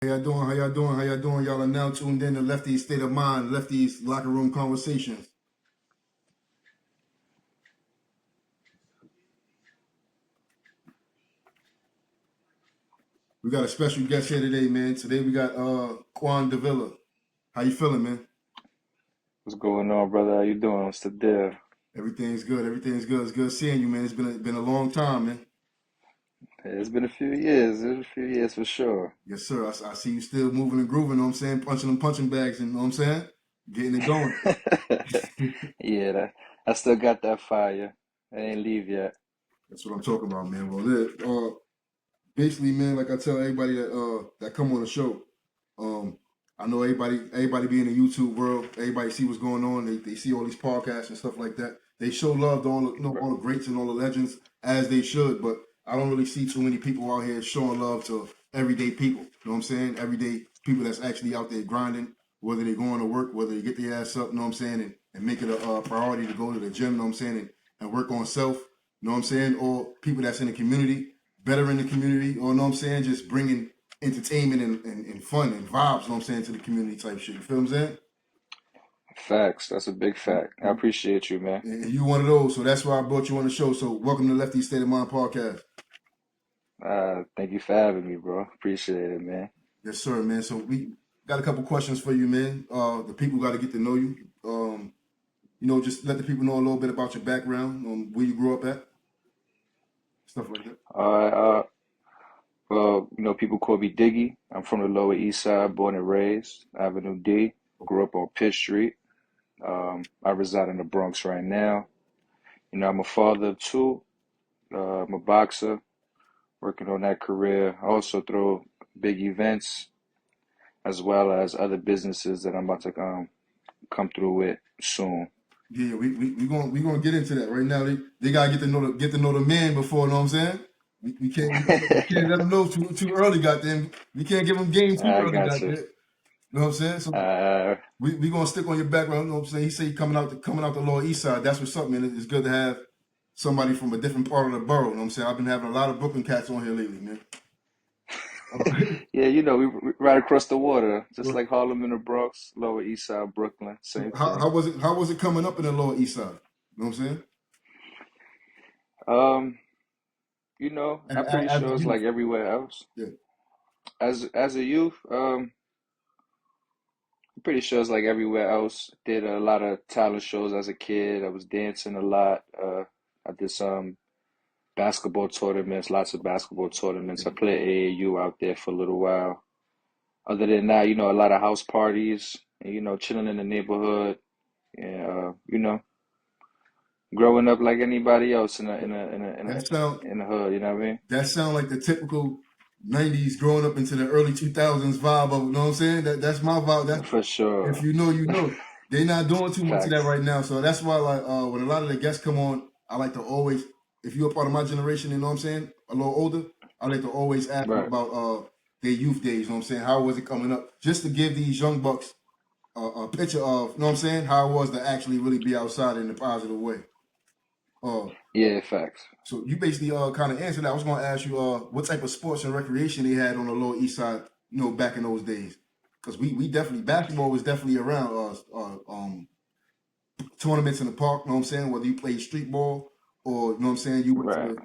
How y'all doing? How y'all doing? How y'all doing? Y'all are now tuned in to Lefty's State of Mind, Lefty's Locker Room Conversations. We got a special guest here today, man. Today we got Quan DAVILA. How you feeling, man? What's going on, brother? How you doing? What's the deal? Everything's good. Everything's good. It's good seeing you, man. It's been a long time, man. Hey, it's been a few years. It's been a few years for sure. Yes, sir. I see you still moving and grooving, know what I'm saying? Punching them punching bags, you know what I'm saying? Getting it going. Yeah, I still got that fire. I ain't leave yet. That's what I'm talking about, man. Basically, man, like I tell everybody that come on the show, um, I know everybody be in the YouTube world, everybody see what's going on. They see all these podcasts and stuff like that. They show love to all the greats and all the legends as they should, but I don't really see too many people out here showing love to everyday people. You know what I'm saying? Everyday people that's actually out there grinding, whether they going to work, whether they get their ass up, you know what I'm saying, and make it a priority to go to the gym, you know what I'm saying, and work on self, you know what I'm saying, or people that's in the community better in the community, or know what I'm saying, just bringing entertainment and fun and vibes, know what I'm saying, to the community type shit. You feel what I'm saying? Facts. That's a big fact. I appreciate you, man. And you one of those, so that's why I brought you on the show. So welcome to Lefty State of Mind podcast. Thank you for having me, bro. Appreciate it, man. Yes, sir, man. So we got a couple questions for you, man. The people got to get to know you. Just let the people know a little bit about your background, where you grew up at, stuff like that. Well, people call me Diggy. I'm from the Lower East Side, born and raised, Avenue D. Grew up on Pitt Street. I reside in the Bronx right now. I'm a father of two. I'm a boxer, working on that career. I also throw big events as well as other businesses that I'm about to come through with soon. Yeah, we gonna get into that right now. They gotta get to know the man before, you know what I'm saying? We can't let them know too early, goddamn. We can't give them game too I early, got you. goddamn. You know what I'm saying? So Uh, we gonna stick on your background. You know what I'm saying? He say you coming out the Lower East Side. That's what's up, man. It's good to have somebody from a different part of the borough. You know what I'm saying? I've been having a lot of Brooklyn cats on here lately, man. yeah, we right across the water, just like Harlem and the Bronx, Lower East Side, Brooklyn, So same how, thing. how was it? How was it coming up in the Lower East Side? You know what I'm saying? Um, And I'm pretty as a sure it's youth, like everywhere else. yeah. As a youth, I'm pretty sure it's like everywhere else. Did a lot of talent shows as a kid. I was dancing a lot. I did some basketball tournaments, lots of basketball tournaments. I played AAU out there for a little while. Other than that, a lot of house parties, and, chilling in the neighborhood, and growing up like anybody else That sound in the hood. You know what I mean? that sound like the typical '90s growing up into the early 2000s vibe of, you know what I'm saying? That's my vibe. That's For if sure. you know, you know. They're not doing too much of that Facts. right now. So that's why, like, when a lot of the guests come on, I like to always, if you're a part of my generation, you know what I'm saying, a little older, I like to always ask them Right. about their youth days. You know what I'm saying? How was it coming up? Just to give these young bucks a picture of, you know what I'm saying, how it was to actually really be outside in a positive way. Uh, Yeah. Facts. so you basically kind of answered that. I was going to ask you what type of sports and recreation they had on the Lower East Side, back in those days. Because we definitely, basketball was definitely around tournaments in the park, you know what I'm saying? Whether you played street ball or, you know what I'm saying, you went Right.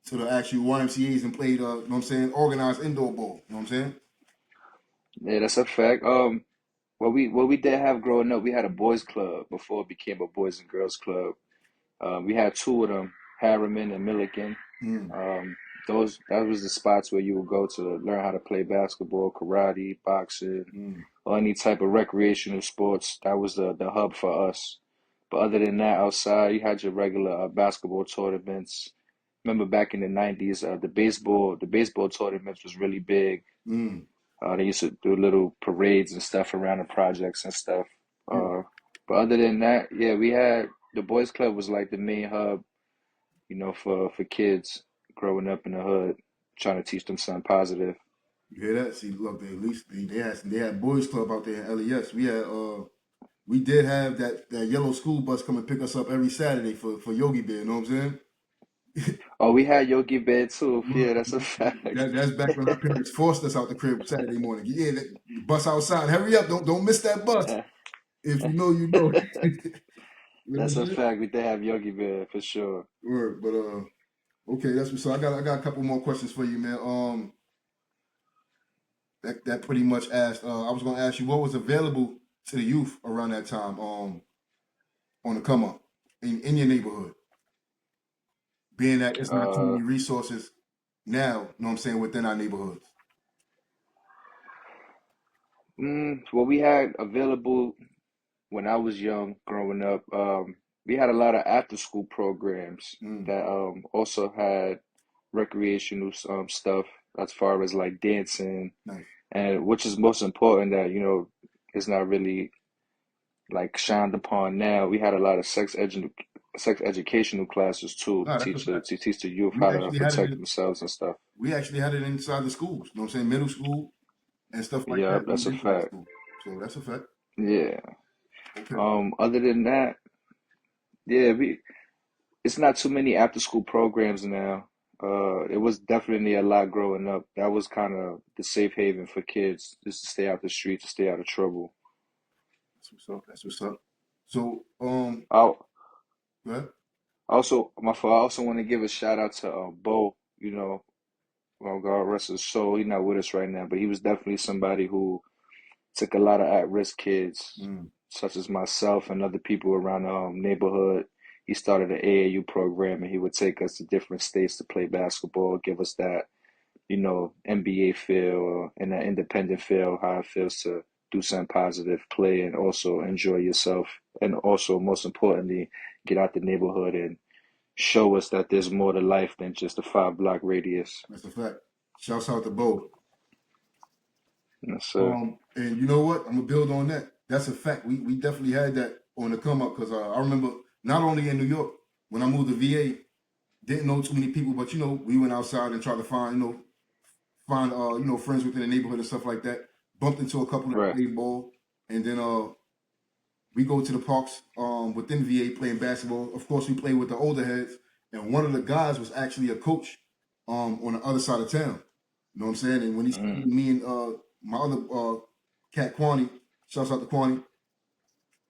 to the actual YMCA's and played, you know what I'm saying, organized indoor ball, you know what I'm saying? Yeah, that's a fact. What we did have growing up, we had a boys club before it became a boys and girls club. We had two of them, Harriman and Milliken. Mm, Um, that was the spots where you would go to learn how to play basketball, karate, boxing, mm. or any type of recreational sports. That was the hub for us. But other than that, outside you had your regular basketball tournaments. Remember back in the '90s, the baseball tournaments was really big. Mm. They used to do little parades and stuff around the projects and stuff. Yeah. Uh, but other than that, yeah, we had the boys club was like the main hub, for kids growing up in the hood, trying to teach them something positive. You hear that? See, look, at least they had boys club out there in LES. We did have that yellow school bus come and pick us up every Saturday for Yogi Bear, you know what I'm saying? Oh, we had Yogi Bear too. Word. Yeah, that's a fact. That's back when our parents forced us out the crib Saturday morning. Yeah, bus outside. Hurry up! Don't miss that bus. If you know, you know. You know what I'm That's a saying? fact. We did have Yogi Bear for sure. Word. But okay, that's what. So I got a couple more questions for you, man. That pretty much asked. I was gonna ask you what was available to the youth around that time. On the come up in your neighborhood, being that it's not too Uh, many resources now. You know what I'm saying within our neighborhoods. what we had available when I was young, growing up, we had a lot of after school programs Mm, that also had recreational stuff as far as like dancing, nice. and which is most important that, is not really like shined upon now. We had a lot of sex educational classes too, No, that's a fact. to teach the youth We how to actually had it. protect themselves and stuff. We actually had it inside the schools. You know what I'm saying? Middle school and stuff like Yep, that. We that's a did go to fact. school. So that's a fact. Yeah. Okay. Other than that, yeah, it's not too many after school programs now. It was definitely a lot growing up. That was kind of the safe haven for kids, just to stay out the street, to stay out of trouble. That's what's up. That's what's up. So, I well, I also want to give a shout out to Bo. Well, God rest his soul. He's not with us right now, but he was definitely somebody who took a lot of at-risk kids, mm, such as myself and other people around the neighborhood. He started an AAU program, and he would take us to different states to play basketball, give us that, NBA feel and that independent feel, how it feels to do something positive, play, and also enjoy yourself. And also, most importantly, get out the neighborhood and show us that there's more to life than just a 5 block radius. that's a fact. Shouts out to Bo. Yes, sir. And you know what? I'm gonna build on that. That's a fact. We definitely had that on the come up because I remember not only in New York when I moved to VA, didn't know too many people, but we went outside and tried to find friends within the neighborhood and stuff like that. Bumped into a couple that Right. played ball, and then we go to the parks within VA playing basketball. Of course, we play with the older heads, and one of the guys was actually a coach on the other side of town. You know what I'm saying? And when he Mm. seen me and my other cat Quani, shouts out to Quani,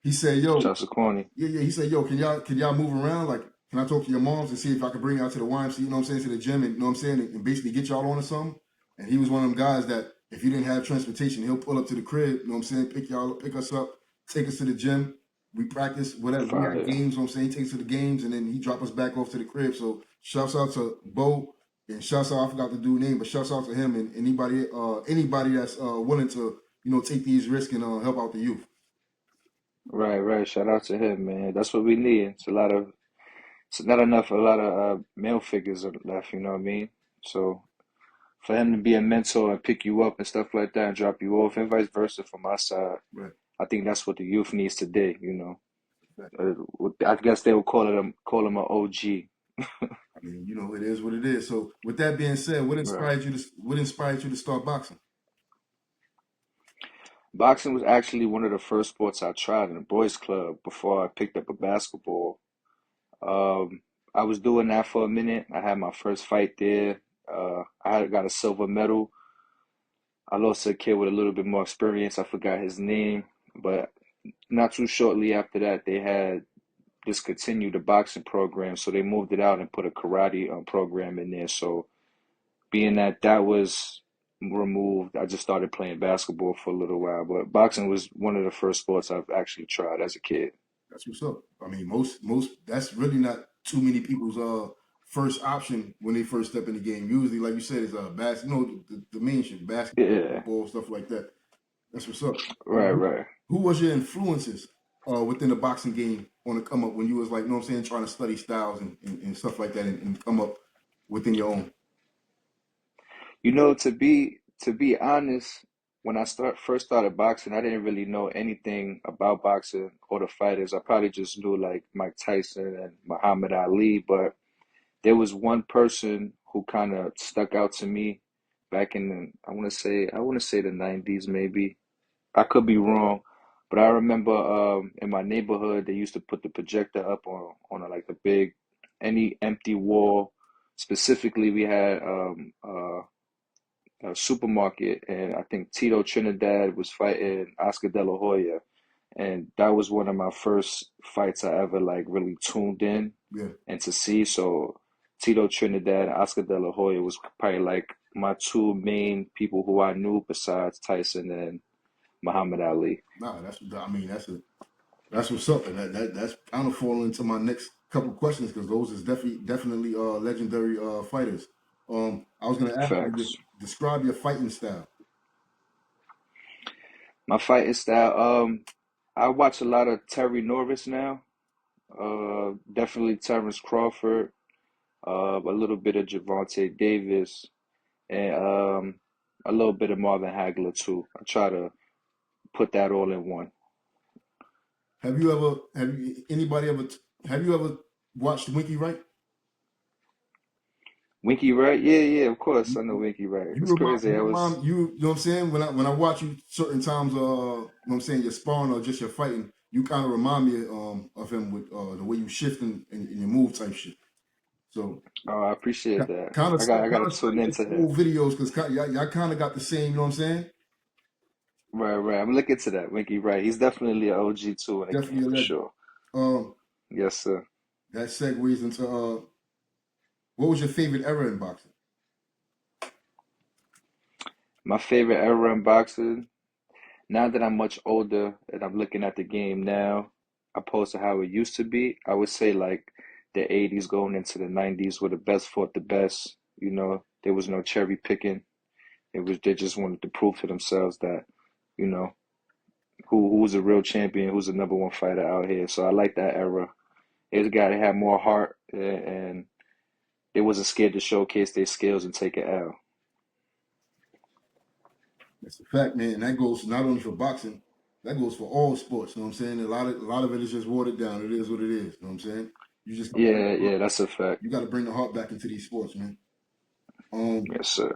he said, "Yo, Shouts to Corny. yeah." He said, "Yo, can y'all move around? Like, can I talk to your moms and see if I can bring y'all to the YMCA? You know what I'm saying? To the gym, and you know what I'm saying, and basically get y'all on or something." And he was one of them guys that if you didn't have transportation, he'll pull up to the crib. You know what I'm saying? Pick y'all up, pick us up, take us to the gym. We practice whatever. We got Fire. games. You know what I'm saying? He takes us to the games, and then he drop us back off to the crib. So shouts out to Bo. And shouts out, I forgot the dude name, but shouts out to him and anybody that's willing to, take these risks and help out the youth. Right, right. Shout out to him, man. That's what we need. It's not enough, a lot of male figures are left, you know what I mean? So for him to be a mentor and pick you up and stuff like that and drop you off and vice versa from my side, Right. I think that's what the youth needs today. Right. I guess they would call him an OG. I mean, it is what it is. So, with that being said, Right. what inspired you to start boxing? Boxing was actually one of the first sports I tried in a boys' club before I picked up a basketball. Um, I was doing that for a minute. I had my first fight there. I had got a silver medal. I lost to a kid with a little bit more experience. I forgot his name, but not too shortly after that, they had discontinued the boxing program, so they moved it out and put a karate program in there. So being that that was removed, I just started playing basketball for a little while. But boxing was one of the first sports I've actually tried as a kid. That's what's up. I mean, most that's really not too many people's first option when they first step in the game. Usually, like you said, is the main shit, basketball, Yeah, football, stuff like that. That's what's up. right, right. Who was your influences within the boxing game on the come up when you was like, you know what I'm saying, trying to study styles and stuff like that and come up within your own? To be honest, when I first started boxing, I didn't really know anything about boxing or the fighters. I probably just knew like Mike Tyson and Muhammad Ali, but there was one person who kind of stuck out to me back in I want to say the 90s maybe. I could be wrong, but I remember in my neighborhood they used to put the projector up on like the big any empty wall. Specifically, we had a supermarket, and I think Tito Trinidad was fighting Oscar De La Hoya, and that was one of my first fights I ever like really tuned in Yeah. and to see. So Tito Trinidad and Oscar De La Hoya was probably like my two main people who I knew besides Tyson and Muhammad Ali. Nah, I mean, that's what's up, and that's kind of falling into my next couple questions because those is definitely legendary fighters. I was gonna ask you to Facts. describe your fighting style. My fighting style, I watch a lot of Terry Norris now. Definitely Terrence Crawford, a little bit of Javante Davis, and a little bit of Marvin Hagler too. I try to put that all in one. Have you anybody ever have you ever watched Winky Wright? Winky Wright? Yeah, yeah, of course. You, I know Winky Wright. you It's crazy. I was, remind you know what I'm saying when I watch you certain times you know what I'm saying you're sparring or just you're fighting, you kind of remind me of him with the way you shift in your move type shit. So oh, I appreciate that. kind of I got to study tune his into him. old videos because y'all kind of got the same, you know what I'm saying? Right, right. I'm looking to that. Winky Wright. He's definitely an OG too in the game Definitely a for legend. sure. Um, Yes, sir. that segues into what was your favorite era in boxing? My favorite era in boxing. Now that I'm much older and I'm looking at the game now, opposed to how it used to be, I would say like the 80s going into the 90s were the best fought the best. You know, there was no cherry picking. It was they just wanted to prove to themselves that, you know, who's a real champion, who's the number one fighter out here. So I like that era. It's got to have more heart and they wasn't scared to showcase their skills and take an L. That's a fact, man. And that goes not only for boxing, that goes for all sports. You know what I'm saying? A lot of it is just watered down. It is what it is. You know what I'm saying? You just gotta Yeah, yeah, that's a fact. you got to bring the heart back into these sports, man. Um, Yes, sir.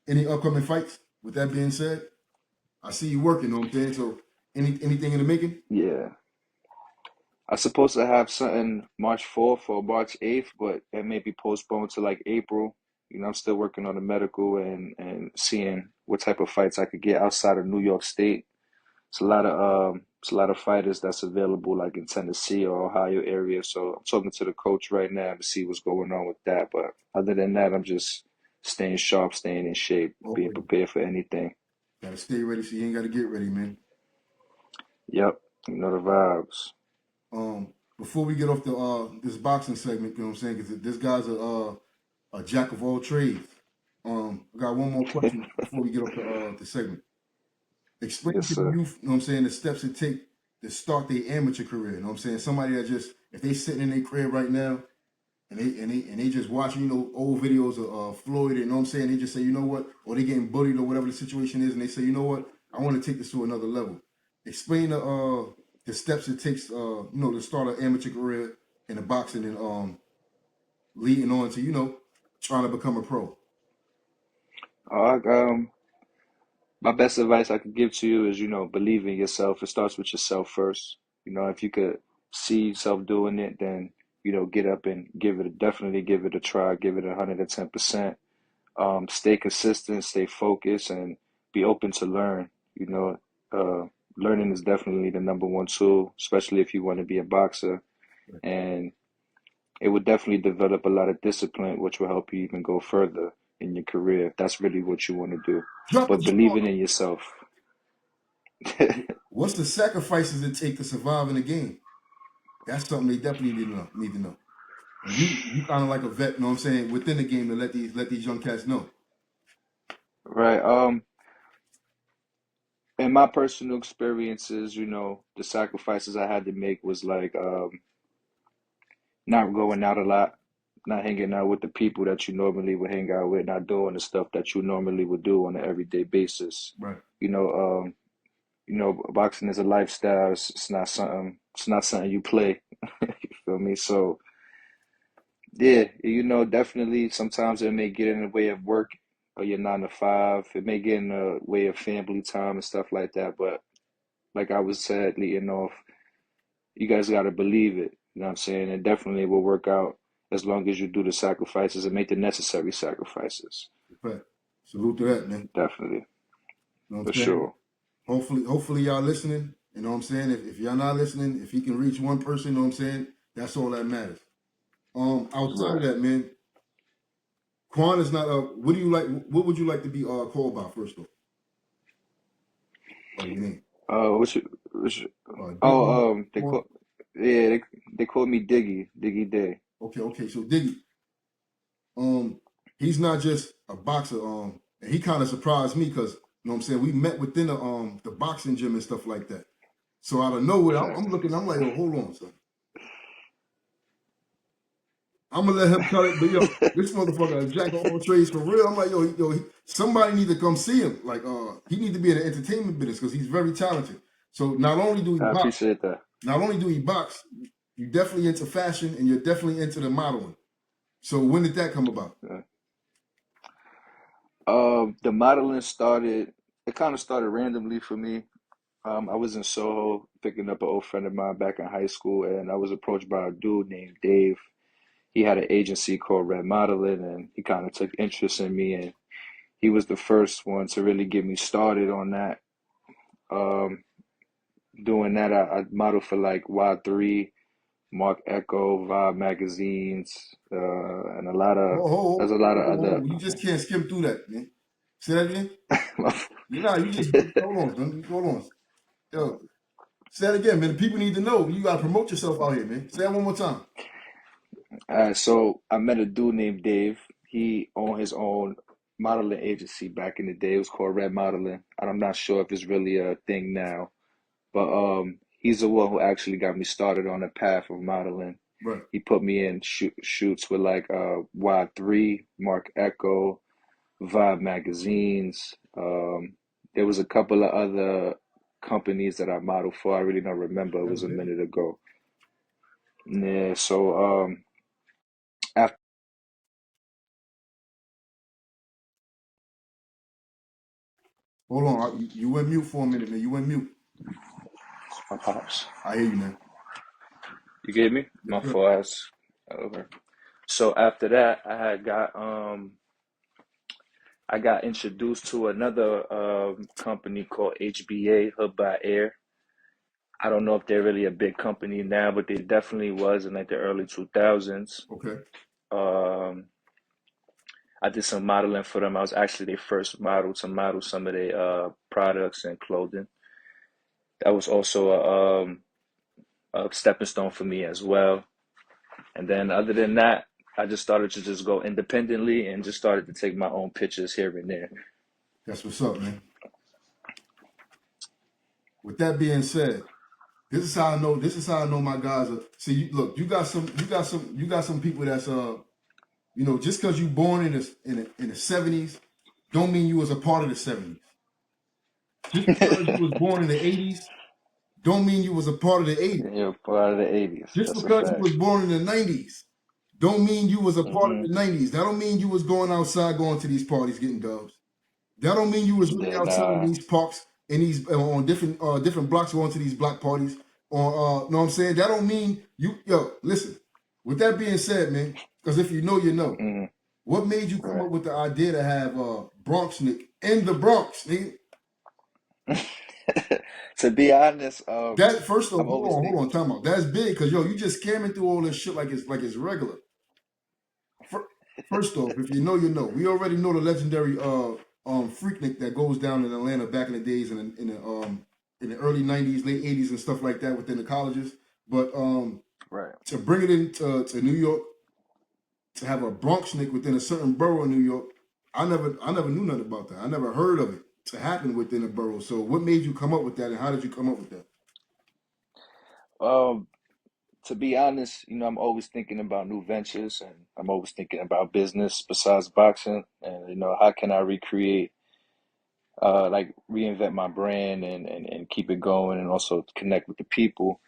any upcoming fights? With that being said, I see you working. You know what I'm saying? So anything in the making? Yeah. I'm supposed to have something March 4th or March 8th, but it may be postponed to like April. You know, I'm still working on the medical and seeing what type of fights I could get outside of New York State. It's a lot of fighters that's available like in Tennessee or Ohio area. So I'm talking to the coach right now to see what's going on with that. But other than that, I'm just staying sharp, staying in shape, being Always prepared for anything. gotta stay ready. So you ain't got to get ready, man. Yep, you know the vibes. Before we get off the this boxing segment, you know what I'm saying? Because this guy's a jack of all trades. I got one more question before we get off the segment. Explain Yes, to the sir. youth, you know what I'm saying, the steps it take to start their amateur career. You know what I'm saying? Somebody that just if they sitting in their crib right now and they just watching, you know, old videos of Floyd, you know what I'm saying? They just say, you know what, or they getting bullied or whatever the situation is, and they say, you know what, I want to take this to another level. Explain the steps it takes, you know, to start an amateur career in the boxing and leading on to, you know, trying to become a pro. Uh, um, My best advice I could give to you is, you know, believe in yourself. It starts with yourself first. You know, if you could see yourself doing it, then, you know, get up and definitely give it a try, give it 110%. Stay consistent, stay focused, and be open to learn. You know, uh, learning is definitely the number one tool, especially if you want to be a boxer. And it would definitely develop a lot of discipline, which will help you even go further in your career if that's really what you want to do. Drop the But jump on believing them. in yourself. What's the sacrifices it take to survive in the game? That's something they definitely need to know. Need to know. And you kind of like a vet, you know what I'm saying, within the game to let these young cats know. Right. In my personal experiences, you know, the sacrifices I had to make was like not going out a lot, not hanging out with the people that you normally would hang out with, not doing the stuff that you normally would do on an everyday basis. Right. You know, boxing is a lifestyle. It's not something you play. You feel me? So yeah, you know, definitely sometimes it may get in the way of work or your 9 to 5. It may get in the way of family time and stuff like that. But like I was said, leading off, you guys got to believe it. You know what I'm saying? It definitely will work out. as long as you do the sacrifices and make the necessary sacrifices. Fact. Salute to that, man. Definitely, You know what for I'm saying? sure. Hopefully y'all listening. You know what I'm saying? If y'all not listening, if he can reach one person, you know what I'm saying? That's all that matters. Outside of Right. that, man, Quan is not what do you like what would you like to be called by first off? Like your name. Which, Diggy. they Quan. call, yeah, they call me Diggy Day. Okay, so Diggy. Um, he's not just a boxer, and he kind of surprised me because you know what I'm saying, we met within the boxing gym and stuff like that. So out of nowhere, I'm Facts. looking, I'm like, oh, hold on, son. I'm gonna let him tell it, but yo, this motherfucker a jack of all trades for real. I'm like, somebody need to come see him. Like, he need to be in the entertainment business because he's very talented. So I appreciate that. not only do he box, you definitely into fashion and you're definitely into the modeling. So when did that come about? Yeah. The modeling started. It kind of started randomly for me. I was in Soho picking up an old friend of mine back in high school, and I was approached by a dude named Dave. He had an agency called Red Modeling, and he kind of took interest in me, and he was the first one to really get me started on that. Um, Doing that, I modeled for like Y3, Mark Echo, Vibe magazines, and there's a lot of other. You just can't skim through that, man. Say that again. You know, you just hold on, son. Hold on. Yo, say that again, man. The people need to know. You gotta promote yourself out here, man. Say that one more time. So I met a dude named Dave. He owned his own modeling agency back in the day. It was called Red Modeling. And I'm not sure if it's really a thing now, but he's the one who actually got me started on the path of modeling. Right. He put me in shoots with like Y3, Mark Echo, Vibe magazines. There was a couple of other companies that I modeled for. I really don't remember. It That's was a big. minute ago. Yeah, so after Hold on. You went mute for a minute, man. You went mute. my pops. I hear you, man. You gave me Yes, my sir. full ass. Okay. So after that, I got introduced to another company called HBA Hub by Air. I don't know if they're really a big company now, but they definitely was in like the early 2000s. Okay. Um, I did some modeling for them. I was actually their first model to model some of their products and clothing. That was also a stepping stone for me as well. And then other than that, I just started to just go independently and just started to take my own pictures here and there. That's what's up, man. With that being said, this is how I know. This is how I know my guys are. See, look, you got some people that's just because you born in the '70s, don't mean you was a part of the '70s. Just because you was born in the '80s, don't mean you was a part of the '80s. You're part of the 80s. Just That's a because you fact. was born in the '90s, don't mean you was a part of Hmm. the '90s. That don't mean you was going outside, going to these parties, getting dubs. That don't mean you was really Yeah, outside in nah. these parks and these on different blocks going to these block parties. Or know what I'm saying? That don't mean you. Yo, listen. With that being said, man, because if you know, you know. Hmm. What made you come Right. up with the idea to have Bronx Nick in the Bronx, nigga? To be honest, That first off, I'm always hold think. on, time out. That's big because yo, you just scamming through all this shit like it's regular. First off, if you know, you know. We already know the legendary Freaknik that goes down in Atlanta back in the days in the early '90s, late '80s, and stuff like that within the colleges. But Right. to bring it into to New York, to have a Bronx Nick within a certain borough in New York, I never knew nothing about that. I never heard of it to happen within a borough. So what made you come up with that, and how did you come up with that? Um, to be honest, I'm always thinking about new ventures and I'm always thinking about business besides boxing. And, how can I recreate, like reinvent my brand and keep it going and also connect with the people.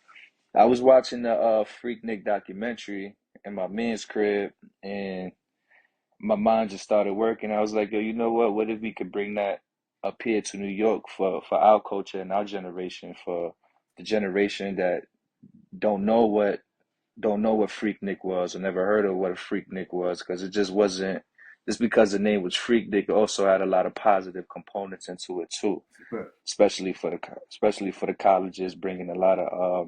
I was watching the Freak Nick documentary in my man's crib and my mind just started working. I was like, yo, you know what? What if we could bring that up here to New York for our culture and our generation, for the generation that don't know what don't know what Freak Nick was or never heard of what a Freak Nick was because it just wasn't. Just because the name was Freak Nick also had a lot of positive components into it too, Right. especially for the colleges, bringing a lot of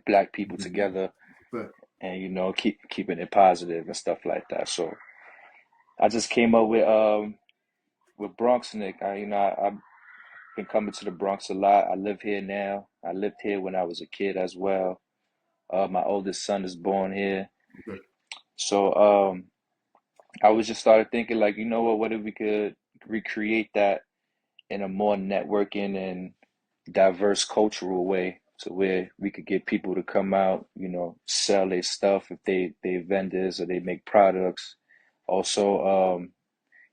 black people together Right. and keeping it positive and stuff like that. So I just came up with Bronx Nick. I've been coming to the Bronx a lot. I live here now. I lived here when I was a kid as well. My oldest son is born here. Okay. So I was just started thinking like, you know what if we could recreate that in a more networking and diverse cultural way to where we could get people to come out, sell their stuff if they vendors or they make products. Also,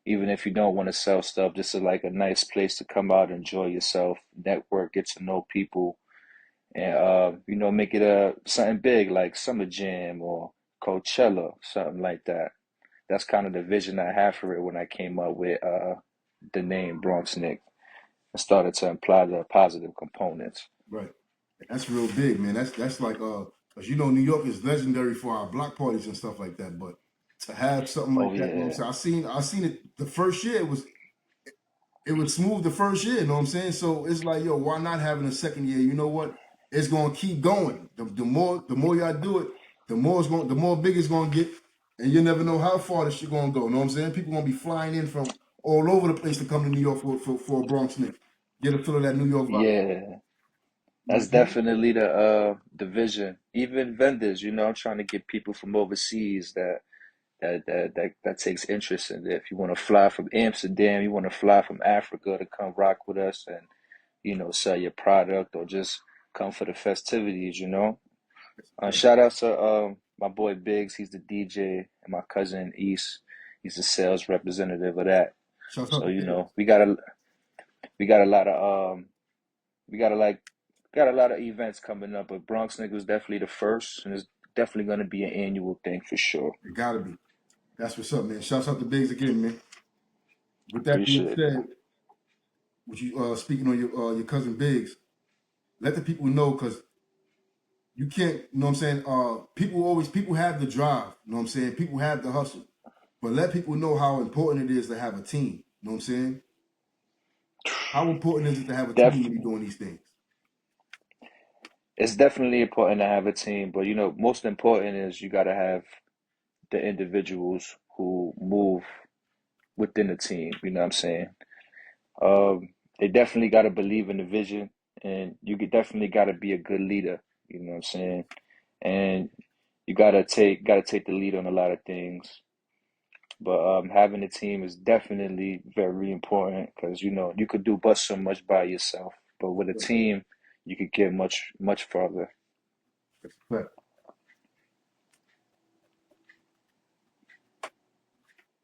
even if you don't want to sell stuff, this is like a nice place to come out, enjoy yourself, network, get to know people, and make it something big like Summer Jam or Coachella, something like that. That's kind of the vision I have for it when I came up with the name Bronx Nick and started to imply the positive components. Right. That's real big, man. That's like cause you know New York is legendary for our block parties and stuff like that. But to have something Oh like that, you know what yeah, I'm saying? I seen it the first year. It was smooth the first year, you know what I'm saying? So it's like, yo, why not having a second year? You know what? It's gonna keep going. The more y'all do it, the more big it's gonna get. And you never know how far this shit gonna go. You know what I'm saying? People gonna be flying in from all over the place to come to New York for a Bronx Nick. Get a feel of that New York vibe. yeah. That's Mhm. definitely the vision. Even vendors, I'm trying to get people from overseas that takes interest in it. If you want to fly from Amsterdam, you want to fly from Africa to come rock with us and sell your product or just come for the festivities. Right. Shout out to my boy Biggs, he's the DJ, and my cousin East, he's the sales representative of that. Shout out So to Big. we got a lot of we got a lot of events coming up, but Bronx Nigga was definitely the first, and it's definitely going to be an annual thing for sure. It gotta be. That's what's up, man. Shouts out to Biggs again, man. With that being Appreciate said, that. with you speaking on your cousin Biggs, let the people know because you can't, you know what I'm saying? People have the drive, you know what I'm saying? People have the hustle. But let people know how important it is to have a team. You know what I'm saying? How important is it to have a team Def when you're doing these things? it's definitely important to have a team, but most important is you got to have the individuals who move within the team. You know what I'm saying? They definitely got to believe in the vision, and definitely got to be a good leader. You know what I'm saying? And you gotta take the lead on a lot of things. But having a team is definitely very important because you could do but so much by yourself, but with a team, you could get much much further. But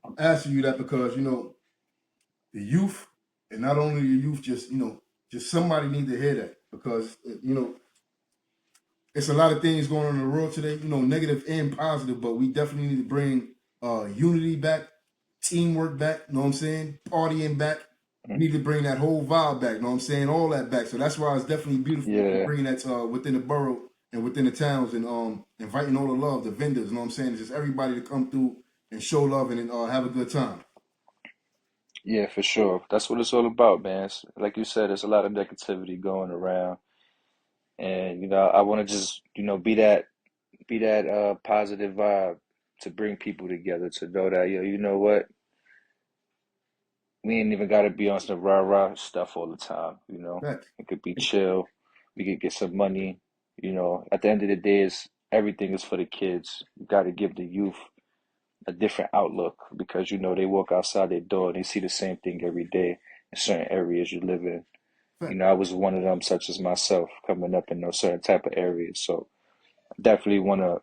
I'm asking you that because, the youth, and not only the youth, just somebody need to hear that because, it's a lot of things going on in the world today, negative and positive, but we definitely need to bring unity back, teamwork back, you know what I'm saying? Partying back. We Mm. need to bring that whole vibe back, you know what I'm saying? All that back. So that's why it's definitely beautiful that you're Yeah, bringing that to, within the borough and within the towns and inviting all the love, the vendors, you know what I'm saying? It's just everybody to come through and show love and have a good time. yeah, for sure. That's what it's all about, man. Like you said, there's a lot of negativity going around, and I want to just be that positive vibe to bring people together to know that you know what, we ain't even got to be on some rah rah stuff all the time. Facts. It could be chill. We could get some money. At the end of the day, everything is for the kids. You got to give the youth a different outlook because they walk outside their door and they see the same thing every day in certain areas you live in. Facts. I was one of them, such as myself, coming up in those certain type of areas. So I definitely want to,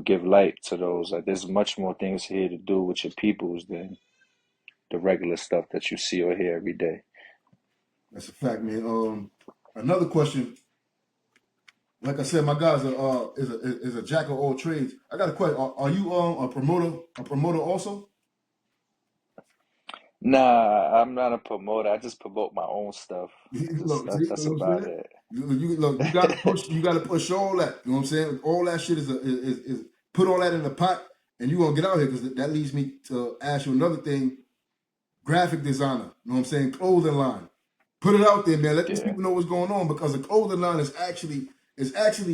give light to those. Like, there's much more things here to do with your peoples than the regular stuff that you see or hear every day. That's a fact, man. Another question. Like I said, my guy's a jack of all trades. I got a question. Are you a promoter also? Nah, I'm not a promoter. I just promote my own stuff. Look, see, you That's know what I'm about saying? it. Look, you gotta push all that. You know what I'm saying? All that shit is put all that in the pot, and you gonna get out here because that leads me to ask you another thing. Graphic designer, you know what I'm saying? Clothing line. Put it out there, man. Let these Yeah, people know what's going on because the clothing line is actually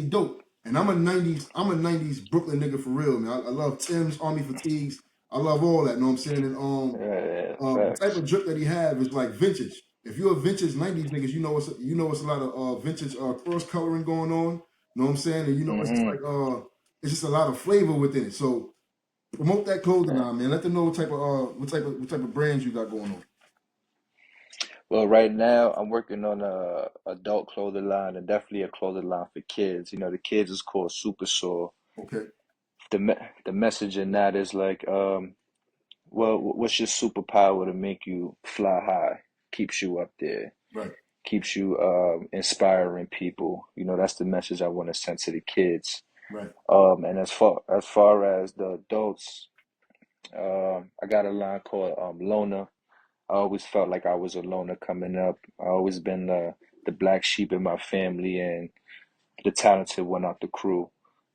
dope. And I'm a '90s Brooklyn nigga for real, man. I love Tim's, Army Fatigues. I love all that. You know what I'm saying? And yeah, the type facts. of drip that he have is like vintage. If you're a vintage '90s niggas, you know it's a lot of vintage cross coloring going on. You know what I'm saying? And you know it's just Hmm. like it's just a lot of flavor within it. So promote that clothing line, man. Let them know what type of brands you got going on. Well, right now I'm working on a adult clothing line and definitely a clothing line for kids. You know, the kids is called Super Soul. Okay, The message in that is like, well, what's your superpower to make you fly high? Keeps you up there, right, keeps you inspiring people. You know, that's the message I want to send to the kids. right. And as far as the adults, I got a line called Loner. I always felt like I was a loner coming up. I always been the black sheep in my family and the talented one out the crew.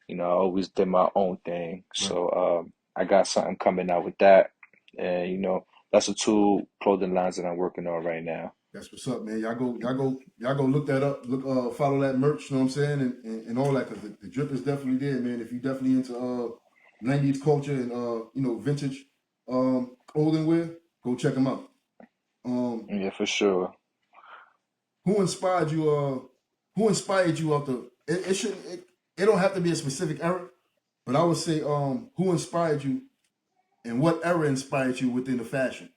You know, I always did my own thing. Right. So I got something coming out with that. And you know, that's the two clothing lines that I'm working on right now. That's what's up, man. Y'all go look that up. Look, follow that merch. You know what I'm saying, and all that, because the drip is definitely there, man. If you definitely into '90s culture and vintage clothing wear, go check them out. Um, Yeah, for sure. who inspired you? Who inspired you out the? It shouldn't. It don't have to be a specific era, but I would say, who inspired you and what era inspired you within the fashion?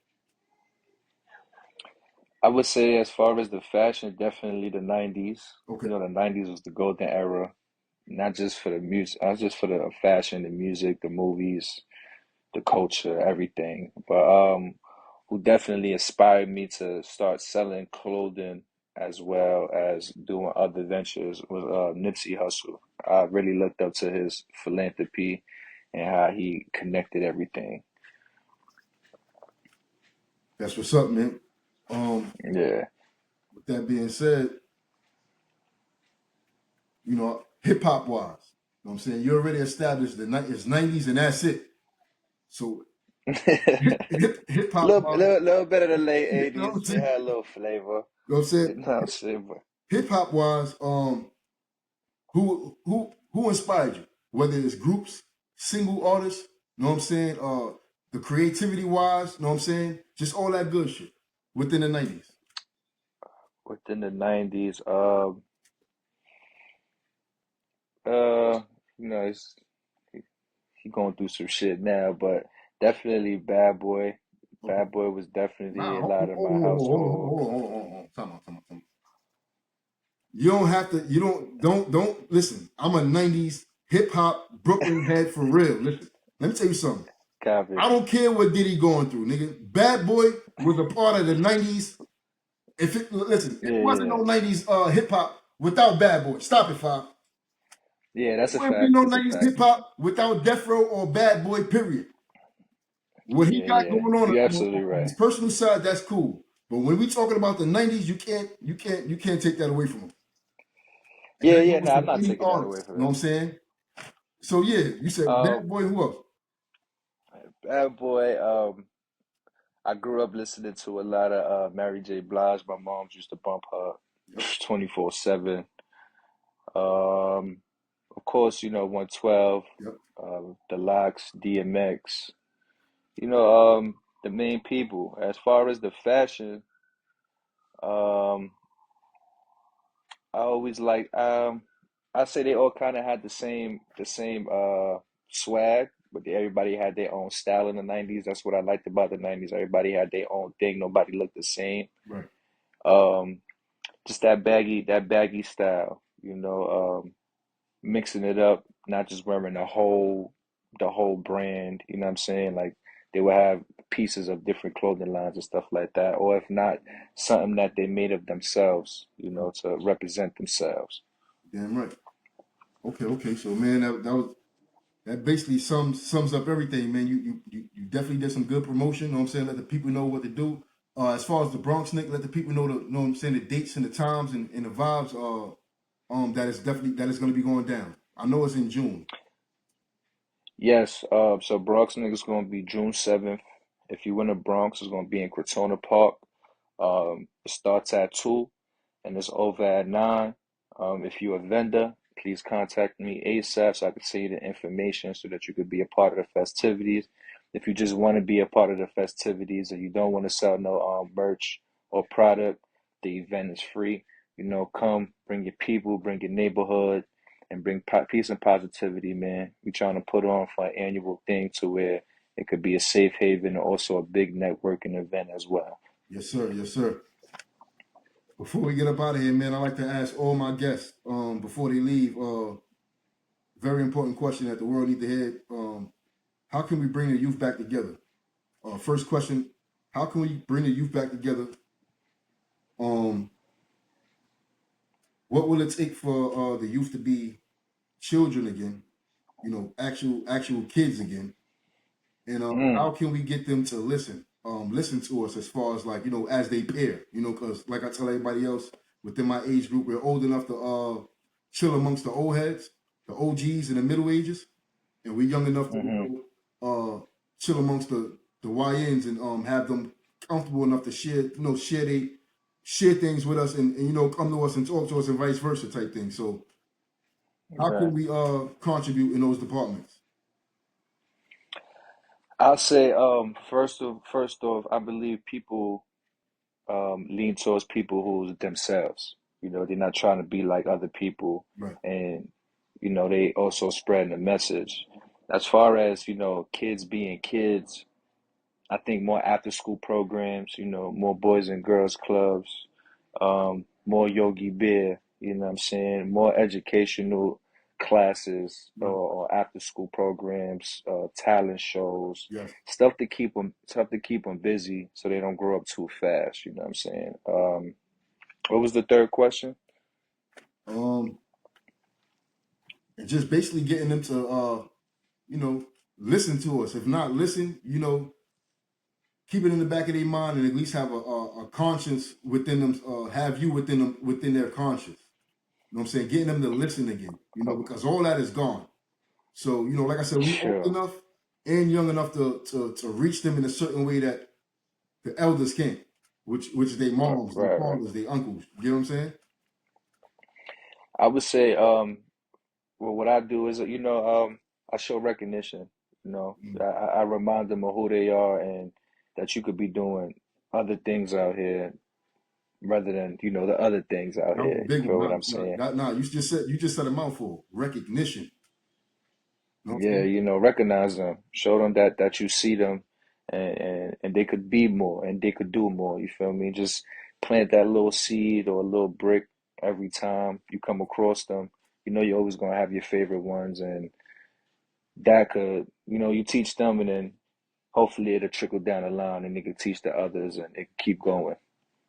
I would say as far as the fashion, definitely the 90s. Okay, You know, the 90s was the golden era, not just for the music, not just for the fashion, the music, the movies, the culture, everything. But who definitely inspired me to start selling clothing as well as doing other ventures was Nipsey Hussle. I really looked up to his philanthropy and how he connected everything. that's what's up, man. Um, Yeah. with that being said, hip hop wise, you know what I'm saying? You already established it's '90s and that's it. So hip hop wise, little bit of the late you know what 80s. I'm It saying? had a little flavor. You know what I'm saying? You know what I'm saying? But Hip hop wise, who inspired you? Whether it's groups, single artists, you know what I'm saying? The creativity wise, you know what I'm saying? Just all that good shit within the '90s. within the 90s, uh, you know, he going through some shit now, but definitely Bad Boy. Okay. Bad Boy was definitely a Wow. lot in my household. Hold on. Time out. You don't have to. You don't listen. I'm a '90s hip hop Brooklyn head for real. Listen, let me tell you something. Copy. I don't care what Diddy going through, nigga. Bad Boy was a part of the '90s. It Yeah, wasn't no yeah. '90s hip hop without Bad Boy. Stop it, Five. Yeah, It that's a wouldn't be fact. no That's a '90s fact. hip hop without Death Row or Bad Boy. Period. What he Yeah, got yeah. going on You're absolutely on right. his personal side, that's cool. But when we talking about the '90s, you can't take that away from him. And Yeah, that yeah, goes no, for I'm not any taking that away artist. You from know what him. I'm saying? So yeah, you said Um, Bad Boy. Who else? Bad Boy, I grew up listening to a lot of Mary J. Blige. My mom used to bump her Yep, 24/7. Of course, you know, 112, yep. the Locks, DMX. You know, the main people. As far as the fashion, um, I always like I say they all kind of had the same swag, but everybody had their own style in the 90s. That's what I liked about the 90s. Everybody had their own thing. Nobody looked the same. Right. Um, just that baggy style, you know, mixing it up, not just wearing the whole brand, you know what I'm saying? Like they would have pieces of different clothing lines and stuff like that, or if not, something that they made of themselves, you Right. know, to represent themselves. Damn right. Okay. So man, that was that basically sums up everything, man. You definitely did some good promotion. You know what I'm saying? Let the people know what to do. As far as the Bronx Nick, let the people know know what I'm saying, the dates and the times and the vibes. That is definitely that is going to be going down. I know it's in June. Yes, so Bronx NIK is going to be June 7th. If you in the Bronx, it's going to be in Crotona Park. It starts at 2 and it's over at 9. If you're a vendor, please contact me ASAP so I can send you the information so that you could be a part of the festivities. If you just want to be a part of the festivities and you don't want to sell no merch or product, the event is free. You know, come, bring your people, bring your neighborhood, and bring peace and positivity, man. We trying to put on for an annual thing to where it could be a safe haven and also a big networking event as well. Yes, sir. Yes, sir. Before we get up out of here, man, I like to ask all my guests before they leave. Very important question that the world need to hear. How can we bring the youth back together? First question: how can we bring the youth back together? Um, what will it take for the youth to be children again? You know, actual kids again. And Mm, how can we get them to listen to us as far as like, you know, as they pair, you know, because like I tell everybody else within my age group, we're old enough to chill amongst the old heads, the OGs and the middle ages, and we're young enough to, you hmm chill amongst the YNs and have them comfortable enough to share, you know, share things with us and you know come to us and talk to us and vice versa type thing. So how Right. can we contribute in those departments? I'll say first off, I believe people lean towards people who's themselves. You know, they're not trying to be like other people, Right. and you know they also spreading the message. As far as you know, kids being kids, I think more after school programs. You know, more boys and girls clubs, more Yogi Bear. You know what I'm saying? More educational classes Right. or after school programs, talent shows, Yes. stuff to keep them busy so they don't grow up too fast. You know what I'm saying? What was the third question? Um, and just basically getting them to you know, listen to us. If not listen, you know, keep it in the back of their mind and at least have a conscience within them, have you within them within their conscience. You know what I'm saying? Getting them to listen again, you know, Oh, because all that is gone. So, you know, like I said, we're old sure. enough and young enough to reach them in a certain way that the elders can't, which is their Right, moms, their right, right. fathers, their uncles. You know what I'm saying? I would say, well, what I do is, I show recognition. You know, Mm. I remind them of who they are and that you could be doing other things out here rather than, the other things out That was a here. You big one. feel what I'm saying? You just said a mouthful. Recognition. You know what I'm Yeah, saying? recognize them, show them that you see them and they could be more and they could do more. You feel me? Just plant that little seed or a little brick every time you come across them. You know you're always gonna have your favorite ones and that could, you teach them and then hopefully it'll trickle down the line and they can teach the others and it can keep going.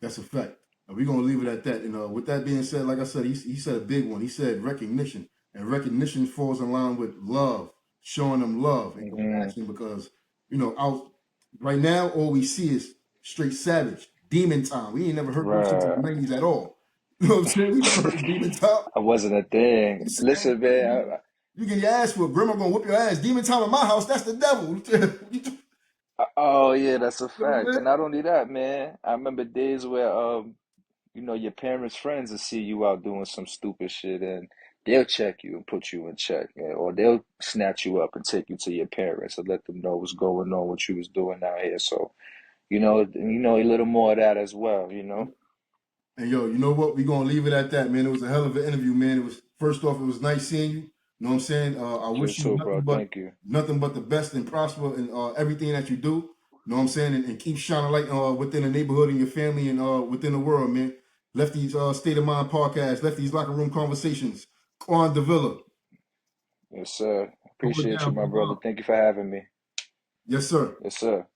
That's a fact. And we're gonna leave it at that. And with that being said, like I said, he said a big one. He said recognition, and recognition falls in line with love, showing them love and Hmm. compassion. Because you know, out right now, all we see is straight savage, demon time. We ain't never heard those shits in the Right. '90s at all. You know what I'm saying? We never heard demon time. I wasn't a thing. You say, hey, Listen, man, listen, you get your ass whooped. Grandma gonna whoop your ass. Demon time in my house. That's the devil. oh yeah, that's a You know what fact. And not only that, man, I remember days where your parents' friends will see you out doing some stupid shit and they'll check you and put you in check, man, or they'll snatch you up and take you to your parents and let them know what's going on, what you was doing out here. So, a little more of that as well. saying? And yo, you know what? We're gonna leave it at that, man. It was a hell of an interview, man. It was first off, it was nice seeing you. You know what I'm saying? I You wish you too, bro. Thank you. nothing but the best and prosper in everything that you do. You know what I'm saying? And keep shining light within the neighborhood and your family and within the world, man. Lefty's State of Mind podcast, Lefty's Locker Room Conversations. Quan DAVILA. Yes, sir. Hold it Appreciate you, down, my big brother. bro. Thank you for having me. Yes, sir. Yes, sir.